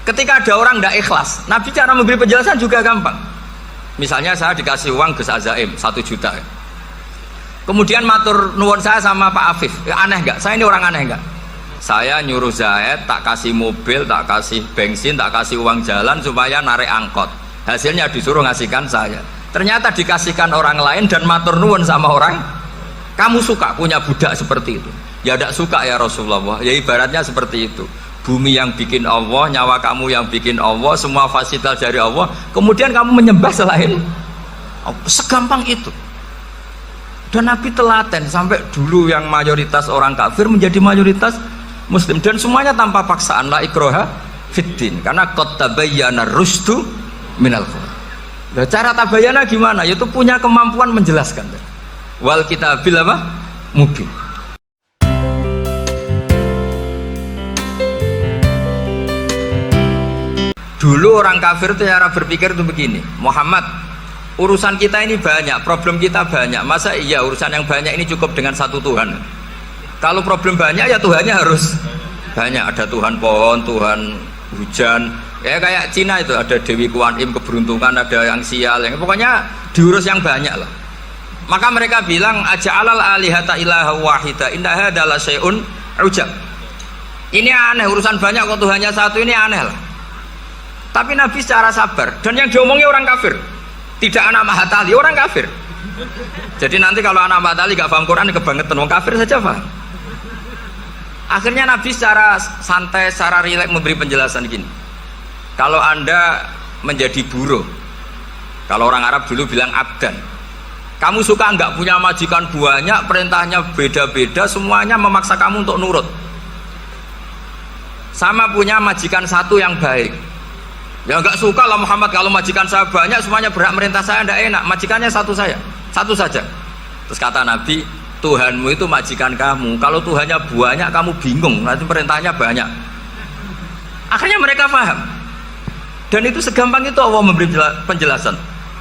Ketika ada orang tidak ikhlas, Nabi cara memberi penjelasan juga gampang. Misalnya saya dikasih uang Gus Azaim 1 juta, kemudian matur nuwun saya sama Pak Afif, ya aneh nggak? Saya ini orang aneh nggak? Saya nyuruh Zaid tak kasih mobil, tak kasih bensin, tak kasih uang jalan supaya narik angkot. Hasilnya disuruh ngasihkan saya. Ternyata dikasihkan orang lain dan matur nuwun sama orang. Kamu suka punya budak seperti itu? Ya tidak suka ya Rasulullah. Ya ibaratnya seperti itu. Bumi yang bikin Allah, nyawa kamu yang bikin Allah, semua fasilitas dari Allah. Kemudian kamu menyembah selain Allah. Segampang itu. Dan Nabi telaten sampai dulu yang mayoritas orang kafir menjadi mayoritas Muslim, dan semuanya tanpa paksaan. La ikroha fiddin, karena qad tabayyana rusdu minal ghayy. Nah, cara tabayana gimana? Yaitu punya kemampuan menjelaskan. Wal kitabil apa? Mubin. Dulu orang kafir itu cara berpikir itu begini, Muhammad, urusan kita ini banyak, problem kita banyak, masa iya urusan yang banyak ini cukup dengan satu Tuhan? Kalau problem banyak ya Tuhannya harus banyak, ada Tuhan pohon, Tuhan hujan, ya kayak Cina itu ada Dewi Kuan Im keberuntungan, ada yang sial, yang pokoknya diurus yang banyak lah. Maka mereka bilang aja'alal alihata ilaha wahida inna hadza la syai'un ujab. Ini aneh, urusan banyak kok Tuhannya satu, ini aneh lah. Tapi Nabi secara sabar, dan yang diomongnya orang kafir, tidak anak Mahatali, orang kafir. Jadi nanti kalau anak Mahatali gak paham Quran kebangetan, orang kafir saja paham. Akhirnya Nabi secara santai, secara rileks memberi penjelasan gini. Kalau Anda menjadi buruh, kalau orang Arab dulu bilang abdan, kamu suka nggak punya majikan banyak, perintahnya beda-beda, semuanya memaksa kamu untuk nurut. Sama punya majikan satu yang baik. Ya nggak suka lah Muhammad, kalau majikan saya banyak, semuanya berhak merintah saya, nggak enak. Majikannya satu saja. Terus kata Nabi, Tuhanmu itu majikan kamu. Kalau Tuhannya banyak, kamu bingung. Nanti perintahnya banyak. Akhirnya mereka paham. Dan itu segampang itu Allah memberi penjelasan.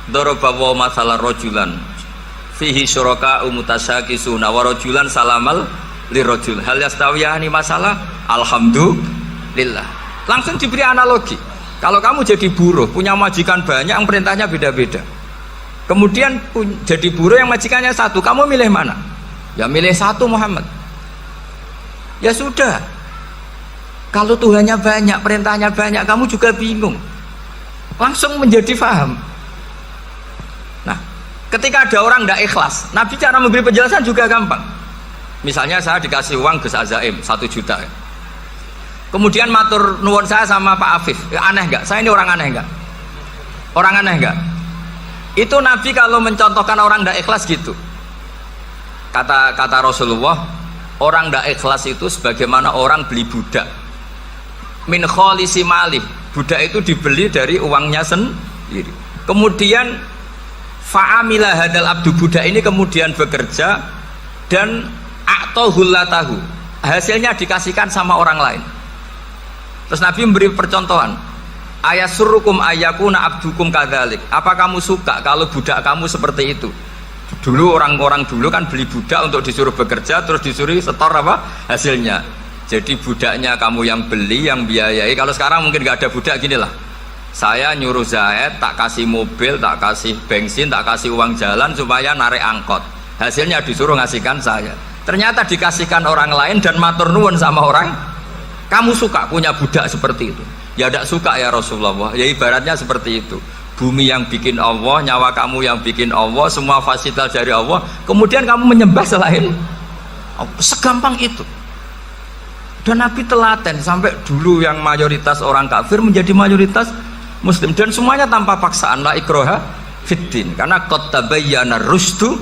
Darabahu masalah rojulan fihi syuraka umutasyakisuna wa rajulan salamal lirajul hal yastawiyani masalah alhamdulillah. Langsung diberi analogi. Kalau kamu jadi buruh punya majikan banyak yang perintahnya beda-beda, kemudian jadi buruh yang majikannya satu, kamu milih mana? Ya milih satu Muhammad. Ya sudah, kalau Tuhannya banyak, perintahnya banyak, kamu juga bingung. Langsung menjadi paham. Ketika ada orang tidak ikhlas, Nabi cara memberi penjelasan juga gampang. Misalnya saya dikasih uang Gus Azaim 1 juta, kemudian matur nuwun saya sama Pak Afif, ya aneh nggak? Saya ini orang aneh nggak? Orang aneh nggak? Itu Nabi kalau mencontohkan orang tidak ikhlas gitu. Kata Rasulullah, orang tidak ikhlas itu sebagaimana orang beli budak. Min kholisi malih, budak itu dibeli dari uangnya sendiri. Kemudian fa'amila hadal abdu, budak ini kemudian bekerja dan a'tohullatahu, hasilnya dikasihkan sama orang lain. Terus Nabi memberi percontohan, ayasurrukum ayyakuna abdukum kadzalik, apa kamu suka kalau budak kamu seperti itu? Dulu orang-orang dulu kan beli budak untuk disuruh bekerja, terus disuruh setor apa hasilnya. Jadi budaknya kamu yang beli, yang biayai. Kalau sekarang mungkin gak ada budak, gini lah, saya nyuruh Zaid tak kasih mobil, tak kasih bensin, tak kasih uang jalan supaya narik angkot. Hasilnya disuruh ngasihkan saya. Ternyata dikasihkan orang lain dan matur nuwun sama orang. Kamu suka punya budak seperti itu? Ya tidak suka ya Rasulullah. Ya ibaratnya seperti itu. Bumi yang bikin Allah, nyawa kamu yang bikin Allah, semua fasilitas dari Allah. Kemudian kamu menyembah selain Allah. Segampang itu. Dan Nabi telaten sampai dulu yang mayoritas orang kafir menjadi mayoritas Muslim, dan semuanya tanpa paksaan. La ikroha fiddin, karena qad tabayyana rusdu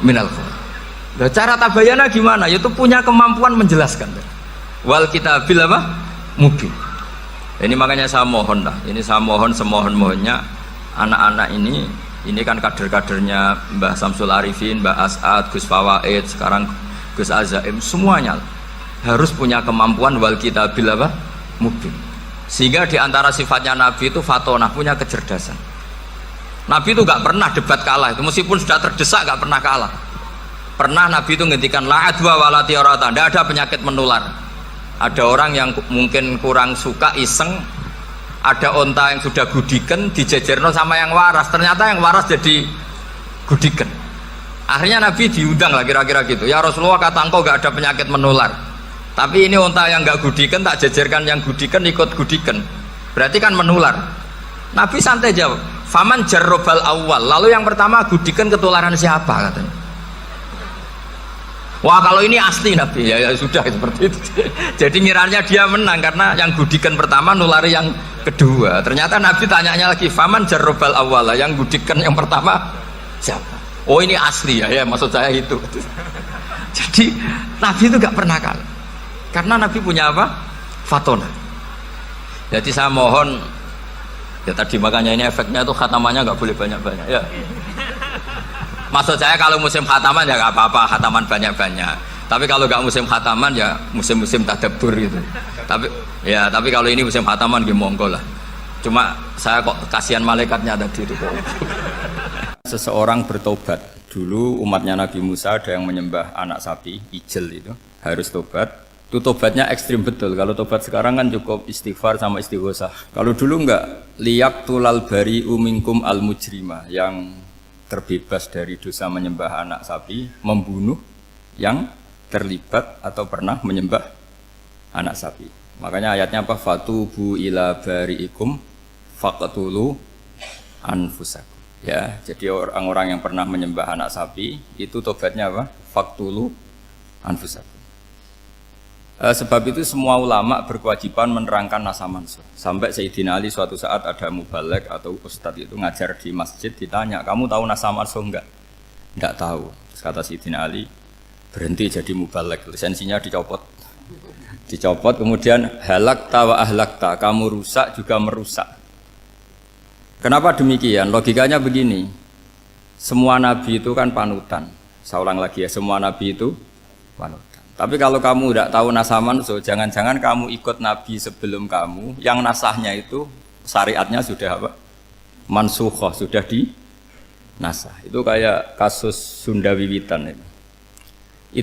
minal ghayy. Nah, cara tabayana gimana? Yaitu punya kemampuan menjelaskan. Wal kitabil apa? Mubin. Ini makanya saya mohon lah, ini saya mohon semohon-mohonnya anak-anak ini kan kader-kadernya Mbah Samsul Arifin, Mbah As'ad, Gus Fawaid, sekarang Gus Azaim, semuanya harus punya kemampuan wal kitabil apa? Mubin. Sehingga diantara sifatnya Nabi itu fatonah, punya kecerdasan. Nabi itu gak pernah debat kalah, itu meskipun sudah terdesak gak pernah kalah. Pernah Nabi itu ngendikan la adwa wala tiarata, tidak ada penyakit menular. Ada orang yang mungkin kurang suka iseng ada onta yang sudah gudiken dijejerno sama yang waras, ternyata yang waras jadi gudiken. Akhirnya Nabi diundang lah kira-kira gitu, ya Rasulullah kata engkau gak ada penyakit menular, tapi ini onta yang gak gudiken tak jejerkan yang gudiken ikut gudiken, berarti kan menular. Nabi santai jawab, faman jarrobal awal, lalu yang pertama gudiken ketularan siapa katanya. Wah kalau ini asli Nabi, ya sudah seperti itu. Jadi ngiranya dia menang karena yang gudikan pertama nulari yang kedua. Ternyata Nabi tanyanya lagi, faman jarrobal awala, yang gudikan yang pertama siapa? Oh ini asli ya, maksud saya itu. Jadi Nabi itu gak pernah kalah, karena Nabi punya apa? Fatona. Jadi saya mohon, ya tadi makanya ini efeknya itu khatamannya gak boleh banyak-banyak ya. Maksud saya kalau musim khataman ya gak apa-apa, khataman banyak-banyak. Tapi kalau gak musim khataman ya musim-musim tadabbur gitu. Tapi kalau ini musim khataman ya monggo lah. Cuma saya kok kasihan malaikatnya tadi itu kok. Seseorang bertobat. Dulu umatnya Nabi Musa ada yang menyembah anak sapi, ijel itu, harus tobat. Itu tobatnya ekstrim betul. Kalau tobat sekarang kan cukup istighfar sama istighosah. Kalau dulu enggak, liyak tulal bari umingkum al mujrima, yang terbebas dari dosa menyembah anak sapi, membunuh yang terlibat atau pernah menyembah anak sapi. Makanya ayatnya apa? Fatubu ila bari'ikum faqtulu anfusakum. Ya, jadi orang-orang yang pernah menyembah anak sapi itu tobatnya apa? Faqtulu anfusakum. Sebab itu semua ulama berkewajiban menerangkan nasa mansuh. Sampai Sayyidina Ali suatu saat ada mubalek atau ustadz itu ngajar di masjid, ditanya, kamu tahu nasa mansuh enggak? Enggak tahu. Terus kata Sayyidina Ali, berhenti jadi mubalek, lisensinya dicopot. Dicopot, kemudian halakta wa ahlakta, kamu rusak juga merusak. Kenapa demikian? Logikanya begini, semua nabi itu kan panutan. Saya ulang lagi ya, semua nabi itu panutan. Tapi kalau kamu tidak tahu nasaman, so jangan-jangan kamu ikut nabi sebelum kamu, yang nasahnya itu syariatnya sudah apa? Mansukhoh, sudah di nasah. Itu kayak kasus Sunda Wiwitan itu.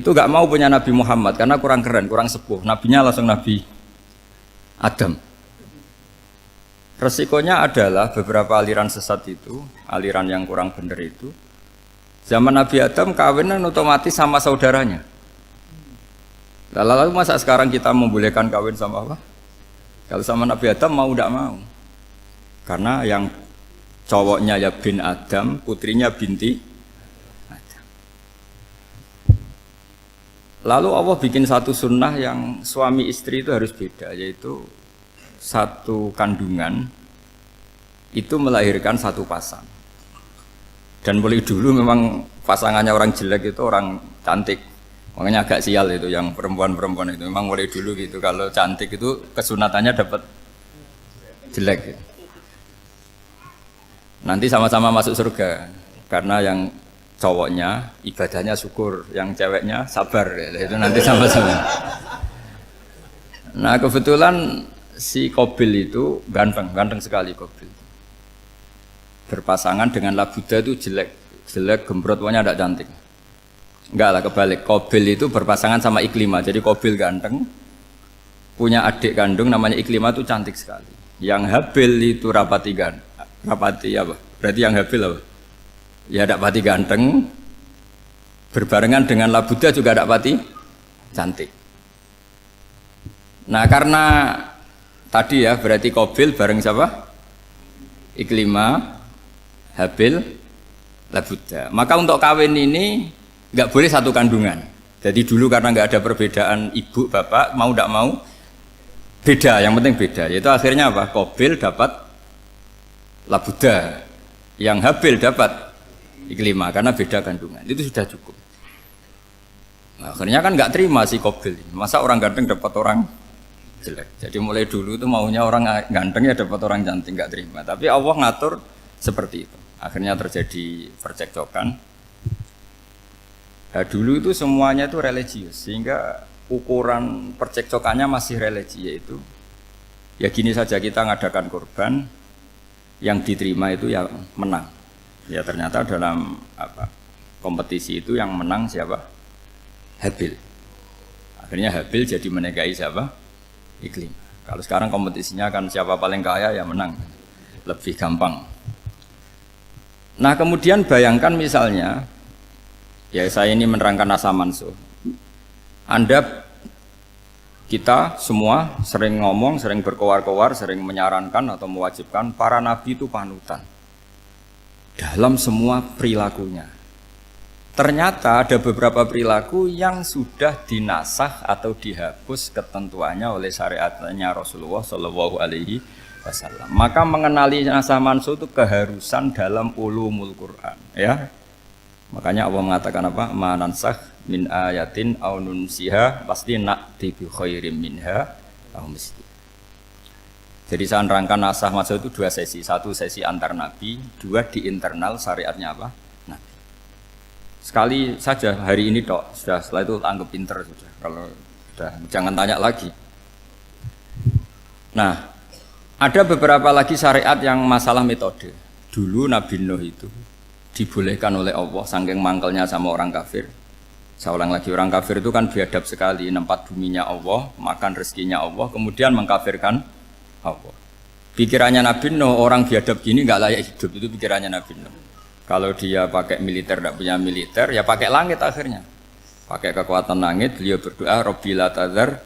Itu gak mau punya Nabi Muhammad karena kurang keren, kurang sepuh. Nabinya langsung Nabi Adam. Resikonya adalah beberapa aliran sesat itu, aliran yang kurang benar itu, zaman Nabi Adam kawinan otomatis sama saudaranya. Lalu masa sekarang kita membolehkan kawin sama apa? Kalau sama Nabi Adam mau tidak mau. Karena yang cowoknya ya bin Adam, putrinya binti Adam. Lalu Allah bikin satu sunnah yang suami istri itu harus beda, yaitu satu kandungan itu melahirkan satu pasang. Dan mulai dulu memang pasangannya orang jelek itu orang cantik. Makanya agak sial itu yang perempuan-perempuan itu. Memang mulai dulu gitu. Kalau cantik itu kesunatannya dapat jelek gitu. Nanti sama-sama masuk surga. Karena yang cowoknya ibadahnya syukur, yang ceweknya sabar gitu. Itu nanti sama-sama. Nah kebetulan si Qabil itu ganteng sekali Qabil. Berpasangan dengan Labuda itu jelek gembrot, pokoknya tidak cantik. Enggak lah, kebalik. Qabil itu berpasangan sama Iklimah. Jadi Qabil ganteng, punya adik kandung namanya Iklimah itu cantik sekali. Yang Habil itu rapati apa? Berarti yang Habil apa? Ya rapati ganteng, berbarengan dengan Labuda juga rapati cantik. Nah karena tadi ya berarti Qabil bareng siapa? Iklimah, Habil, Labuda. Maka untuk kawin ini nggak boleh satu kandungan. Jadi dulu karena nggak ada perbedaan ibu bapak, mau tidak mau beda, yang penting beda. Yaitu akhirnya apa? Qabil dapat Labuda, yang Habil dapat Iklimah karena beda kandungan. Itu sudah cukup. Nah, akhirnya kan nggak terima si Qabil. Masa orang ganteng dapat orang jelek. Jadi mulai dulu itu maunya orang ganteng ya dapat orang cantik, nggak terima. Tapi Allah ngatur seperti itu. Akhirnya terjadi percekcokan. Nah, dulu itu semuanya itu religius, sehingga ukuran percekcokannya masih religi, yaitu ya gini saja, kita ngadakan korban, yang diterima itu yang menang. Ya ternyata dalam kompetisi itu yang menang siapa? Habil. Akhirnya Habil jadi menikahi siapa? Iklimah. Kalau sekarang kompetisinya kan siapa paling kaya ya menang, lebih gampang. Nah kemudian bayangkan misalnya, ya saya ini menerangkan asa mansuh. Kita semua sering ngomong, sering berkoar-koar, sering menyarankan atau mewajibkan para nabi itu panutan dalam semua perilakunya. Ternyata ada beberapa perilaku yang sudah dinasakh atau dihapus ketentuannya oleh syariatnya Rasulullah Shallallahu Alaihi Wasallam. Maka mengenali nasakh mansuh itu keharusan dalam ulumul Quran. Ya, makanya Allah mengatakan apa? Manansakh min ayatin aw nunsiha pasti na'ti bi khairim minha aw misli. Jadi saya nerangkan nasakh mansuh itu dua sesi. Satu sesi antar nabi, dua di internal syariatnya apa? Nabi. Sekali saja hari ini tok, sudah setelah itu anggap pinter sudah. Kalau sudah jangan tanya lagi. Nah, ada beberapa lagi syariat yang masalah metode. Dulu Nabi Nuh itu dibolehkan oleh Allah saking mangkelnya sama orang kafir. Saya ulang lagi, orang kafir itu kan biadab sekali, nempat buminya Allah, makan rezekinya Allah, kemudian mengkafirkan Allah. Pikirannya Nabi Nuh, orang biadab gini nggak layak hidup, itu pikirannya Nabi Nuh. Kalau dia pakai militer, tidak punya militer, ya pakai langit akhirnya. Pakai kekuatan langit, beliau berdoa, Rabbi la tadzar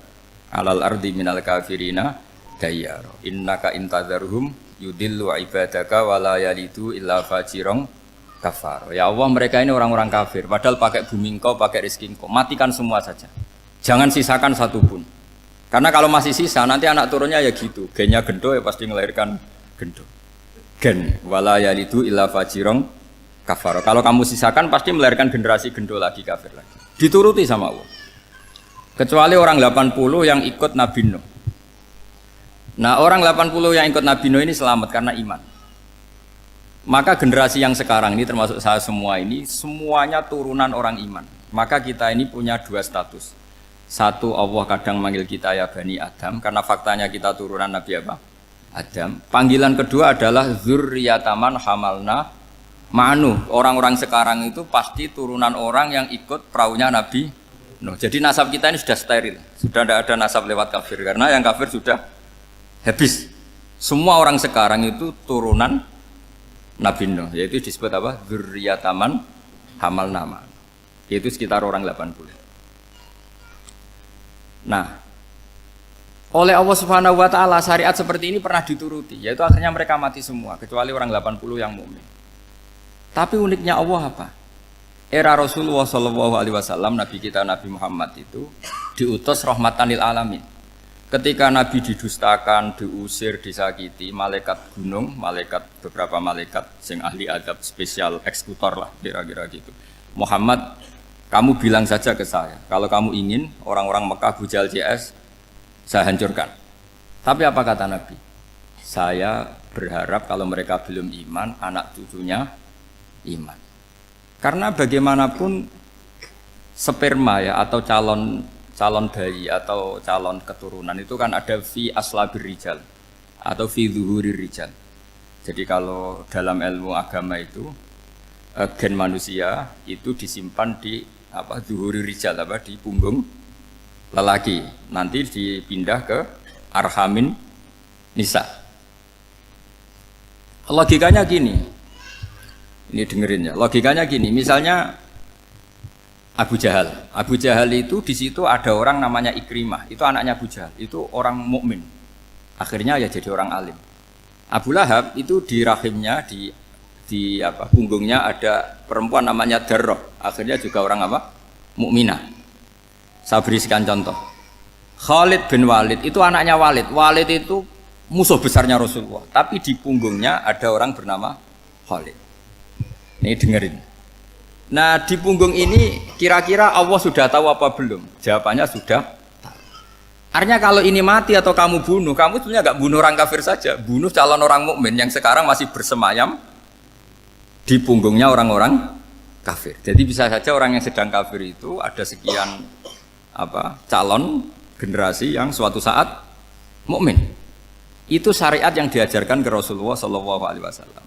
alal ardi minal kafirina dayyar. Innaka intadzarhum yudillu ibadaka wa la yalidu illa fajirong kafar. Ya Allah, mereka ini orang-orang kafir, padahal pakai bumi engkau, pakai rezeki engkau, matikan semua saja, jangan sisakan satupun. Karena kalau masih sisa nanti anak turunnya ya gitu, gennya gendo ya pasti melahirkan gendo, gen wala yalidu illa fajirong kafar. Kalau kamu sisakan pasti melahirkan generasi gendo lagi, kafir lagi, dituruti sama Allah. Kecuali orang 80 yang ikut Nabi Nuh. Nah orang 80 yang ikut Nabi Nuh ini selamat karena iman. Maka generasi yang sekarang ini termasuk saya semua ini semuanya turunan orang iman. Maka kita ini punya dua status. Satu, Allah kadang manggil kita ya Bani Adam karena faktanya kita turunan Nabi apa? Adam. Panggilan kedua adalah dzurriyyataman hamalna ma'nu. Orang-orang sekarang itu pasti turunan orang yang ikut perahunya Nabi Nuh. Jadi nasab kita ini sudah steril. Sudah tidak ada nasab lewat kafir karena yang kafir sudah habis. Semua orang sekarang itu turunan Nabi Nuh, yaitu disebut apa? Dzurriyyataman hamal nama. Yaitu sekitar orang 80. Nah, oleh Allah Subhanahu wa taala syariat seperti ini pernah dituruti, yaitu akhirnya mereka mati semua kecuali orang 80 yang mukmin. Tapi uniknya Allah apa? Era Rasulullah Shallallahu Alaihi Wasallam, Nabi kita Nabi Muhammad itu diutus rahmatan lil alamin. Ketika Nabi didustakan, diusir, disakiti, malaikat gunung, beberapa malaikat sing ahli adab spesial eksekutor lah kira-kira gitu. Muhammad, kamu bilang saja ke saya, kalau kamu ingin orang-orang Mekah Abu Jahal CS saya hancurkan. Tapi apa kata Nabi? Saya berharap kalau mereka belum iman, anak cucunya iman. Karena bagaimanapun sperma ya atau calon bayi atau calon keturunan itu kan ada fi aslabir rijal atau fi zuhurir rijal. Jadi kalau dalam ilmu agama itu gen manusia itu disimpan di apa zuhurir rijal apa di punggung lelaki, nanti dipindah ke arhamin nisa. Logikanya gini, ini dengerin ya, logikanya gini, misalnya Abu Jahal itu di situ ada orang namanya Ikrimah, itu anaknya Abu Jahal, itu orang mukmin. Akhirnya ya jadi orang alim. Abu Lahab itu di rahimnya di apa punggungnya ada perempuan namanya Darroh, akhirnya juga orang apa? Mukminah. Saya berikan contoh. Khalid bin Walid itu anaknya Walid. Walid itu musuh besarnya Rasulullah, tapi di punggungnya ada orang bernama Khalid. Ini dengerin. Nah di punggung ini kira-kira Allah sudah tahu apa belum? Jawabannya sudah tahu. Artinya kalau ini mati atau kamu bunuh, kamu sebenarnya nggak bunuh orang kafir saja, bunuh calon orang mukmin yang sekarang masih bersemayam di punggungnya orang-orang kafir. Jadi bisa saja orang yang sedang kafir itu ada sekian calon generasi yang suatu saat mukmin. Itu syariat yang diajarkan ke Rasulullah Shallallahu Alaihi Wasallam.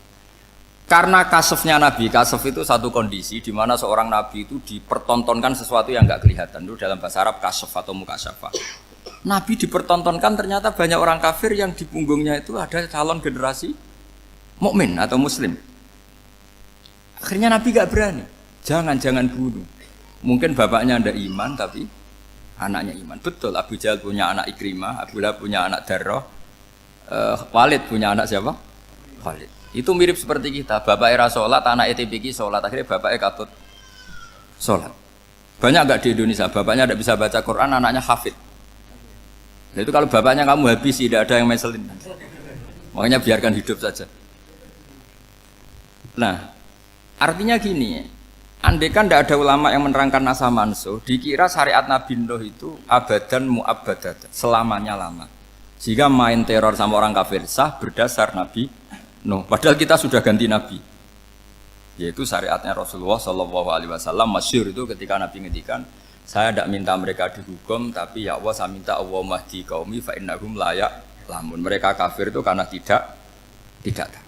Karena kasafnya Nabi, kasaf itu satu kondisi di mana seorang Nabi itu dipertontonkan sesuatu yang nggak kelihatan. Itu dalam bahasa Arab kasaf atau mukasyafah. Nabi dipertontonkan ternyata banyak orang kafir yang di punggungnya itu ada calon generasi mukmin atau muslim. Akhirnya Nabi gak berani. Jangan bunuh. Mungkin bapaknya ada iman tapi anaknya iman. Betul, Abu Jahal punya anak Ikrimah, Abu Lahab punya anak Darrah, Walid punya anak siapa? Walid. Itu mirip seperti kita. Bapak era sholat, anak ETPK sholat. Akhirnya bapaknya katut sholat. Banyak gak di Indonesia? Bapaknya tidak bisa baca Quran, anaknya hafid. Nah, itu kalau bapaknya kamu habisi, tidak ada yang meselin. Makanya biarkan hidup saja. Nah, artinya gini, andai kan tidak ada ulama yang menerangkan nasa mansuh, dikira syariat Nabi Nuh itu abadan mu'abbadat, selamanya lama. Sehingga main teror sama orang kafir sah berdasar Nabi Nuh. Padahal kita sudah ganti Nabi. Yaitu syariatnya Rasulullah SAW masyhur itu ketika Nabi ngendikan, saya tidak minta mereka dihukum, tapi ya Allah saya minta Allah mahdi qaumi fa innahum la ya'lamun. Mereka kafir itu karena tidak tahu.